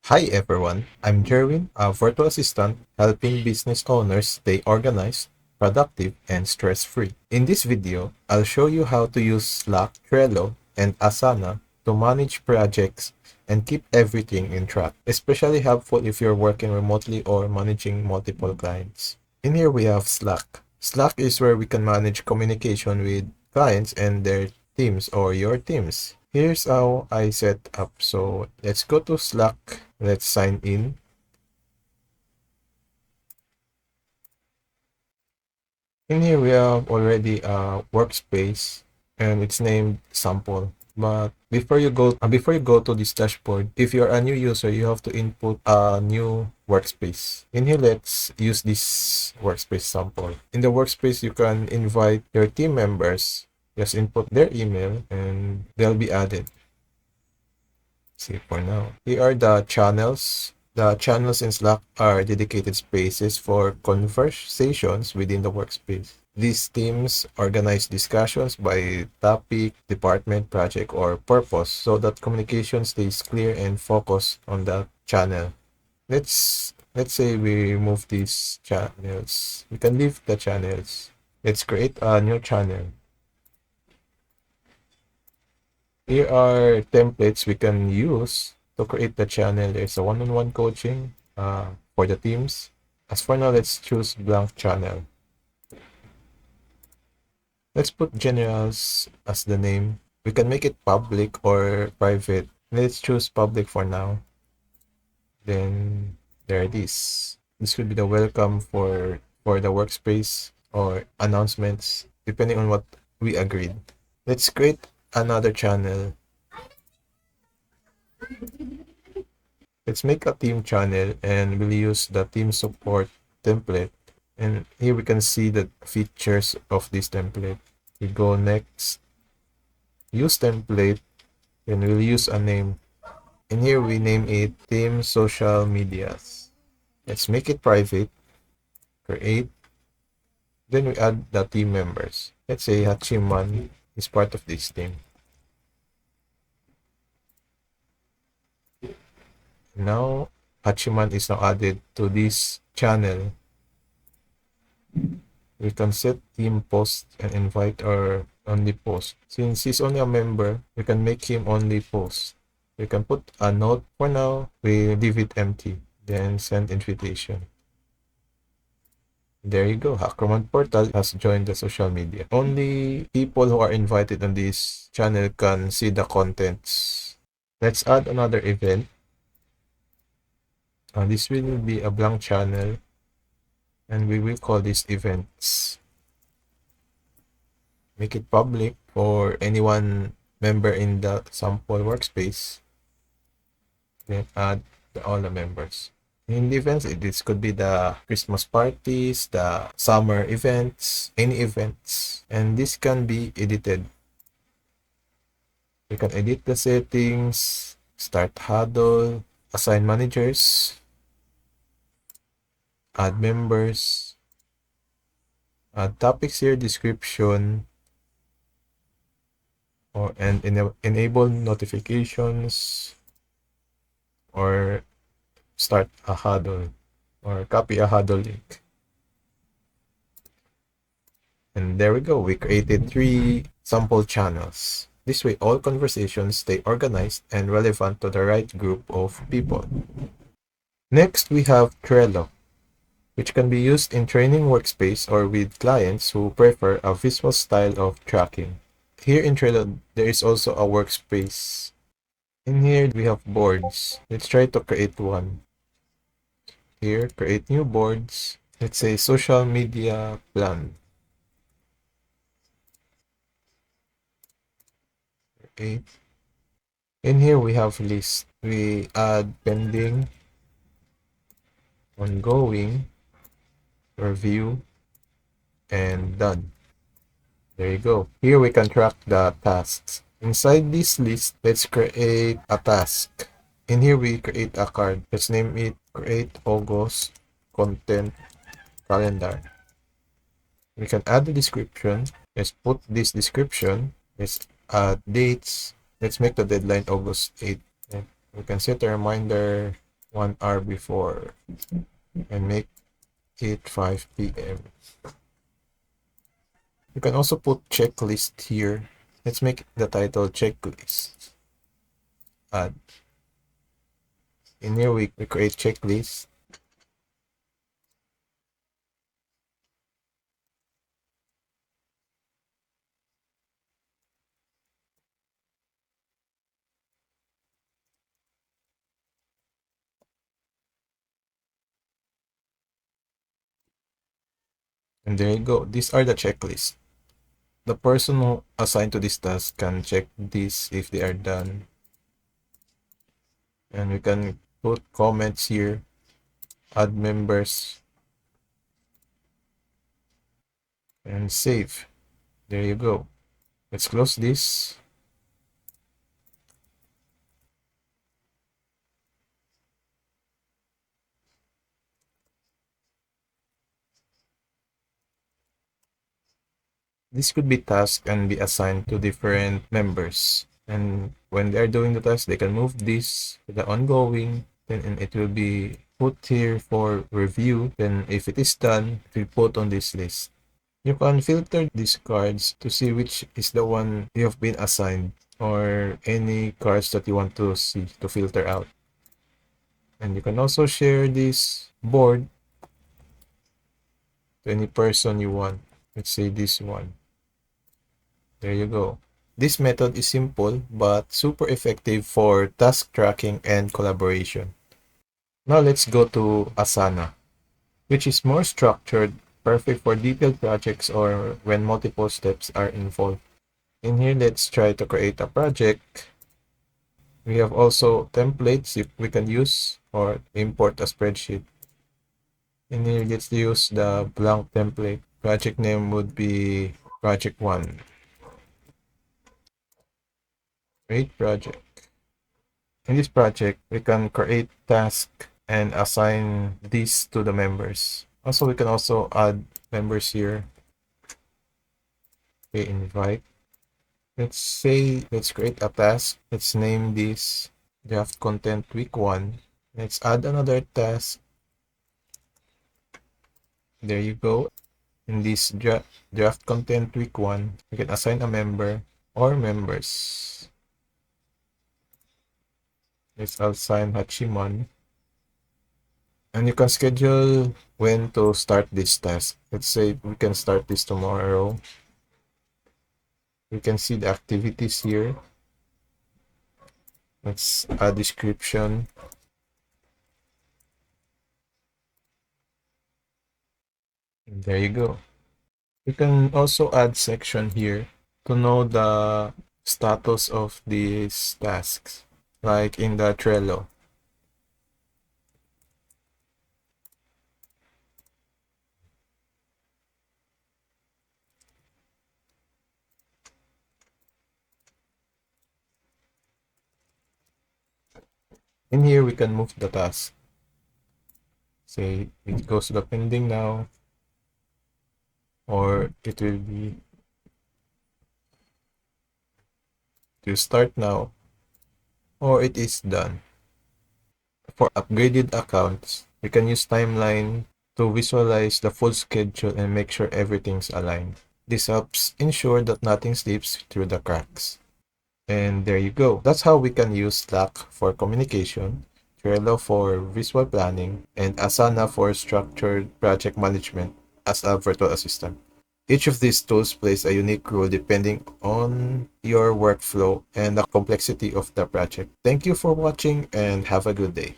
Hi everyone, I'm Jerwin, a virtual assistant helping business owners stay organized, productive, and stress-free. In this video, I'll show you how to use Slack, Trello, and Asana to manage projects and keep everything in track, especially helpful if you're working remotely or managing multiple clients. In here we have Slack. Slack is where we can manage communication with clients and their teams or your teams. Here's how I set up. So let's go to Slack. Let's sign in. In here we have already a workspace and it's named sample. But before you go to this dashboard, if you're a new user, you have to input a new workspace. In here, let's use this workspace sample. In the workspace, you can invite your team members. Just input their email and they'll be added. See for now. Here are the channels. The channels in Slack are dedicated spaces for conversations within the workspace. These teams organize discussions by topic, department, project, or purpose so that communication stays clear and focused on that channel. Let's say we remove these channels. We can leave the channels. Let's create a new channel. Here are templates we can use to create the channel. There's a one-on-one coaching for the teams. As for now, let's choose blank channel. Let's put generals as the name. We can make it public or private. Let's choose public for now. Then there it is. This could be the welcome for the workspace or announcements, depending on what we agreed. Let's create another channel. Let's make a team channel and we'll use the team support template. And here we can see the features of this template. We go next, use template, and we'll use a name. And here we name it team social medias. Let's make it private, create, then we add the team members. Let's say Hachiman is part of this team. Now Hachiman is now added to this channel. We can set team post and invite or only post. Since he's only a member, we can make him only post. We can put a note. For now, we leave it empty. Then send invitation. There you go. Hackroman Portal has joined the social media. Only people who are invited on this channel can see the contents. Let's add another event. This will be a blank channel. And we will call this events. Make it public for anyone member in the sample workspace. Then add all the members. In the events, this could be the Christmas parties, the summer events, any events. And this can be edited. You can edit the settings, start huddle, assign managers, add members, add topics here, description, and enable notifications, or start a huddle, or copy a huddle link. And there we go. We created 3 sample channels. This way, all conversations stay organized and relevant to the right group of people. Next, we have Trello, which can be used in training workspace or with clients who prefer a visual style of tracking. Here in Trello, there is also a workspace. In here, we have boards. Let's try to create one. Here, create new boards. Let's say social media plan. Okay. In here, we have list. We add pending, ongoing, review, and done. There you go. Here we can track the tasks. Inside this list, let's create a task. In here, we create a card. Let's name it Create August Content Calendar. We can add the description. Let's put this description. Let's add dates. Let's make the deadline August 8th. We can set a reminder 1 hour before and make it 5 p.m. You can also put checklist here. Let's make the title checklist. Add. In here we create checklist. And there you go. These are the checklists. The person who assigned to this task can check this if they are done. And we can put comments here, add members, and save. There you go. Let's close this. This could be tasked and be assigned to different members. And when they are doing the task, they can move this to the ongoing, then and it will be put here for review. Then if it is done, it will put on this list. You can filter these cards to see which is the one you have been assigned or any cards that you want to see to filter out. And you can also share this board to any person you want. Let's say this one. There you go. This method is simple but super effective for task tracking and collaboration. Now let's go to Asana, which is more structured, perfect for detailed projects or when multiple steps are involved. In here, let's try to create a project. We have also templates we can use or import a spreadsheet. In here, let's use the blank template. Project name would be project 1. Create project. In this project, we can create task and assign these to the members. Also, we can also add members here. Okay, invite. Let's create a task. Let's name this draft content week 1. Let's add another task. There you go. In this draft content week 1, we can assign a member or members. Let's assign Hachiman. And you can schedule when to start this task. Let's say we can start this tomorrow. We can see the activities here. Let's add description. And there you go. You can also add section here to know the status of these tasks, like in the Trello. In here, we can move the task. Say it goes to the pending now, or it will be to start now, or it is done. For upgraded accounts, we can use timeline to visualize the full schedule and make sure everything's aligned. This helps ensure that nothing slips through the cracks. And there you go. That's how we can use Slack for communication, Trello for visual planning, and Asana for structured project management as a virtual assistant. Each of these tools plays a unique role depending on your workflow and the complexity of the project. Thank you for watching and have a good day.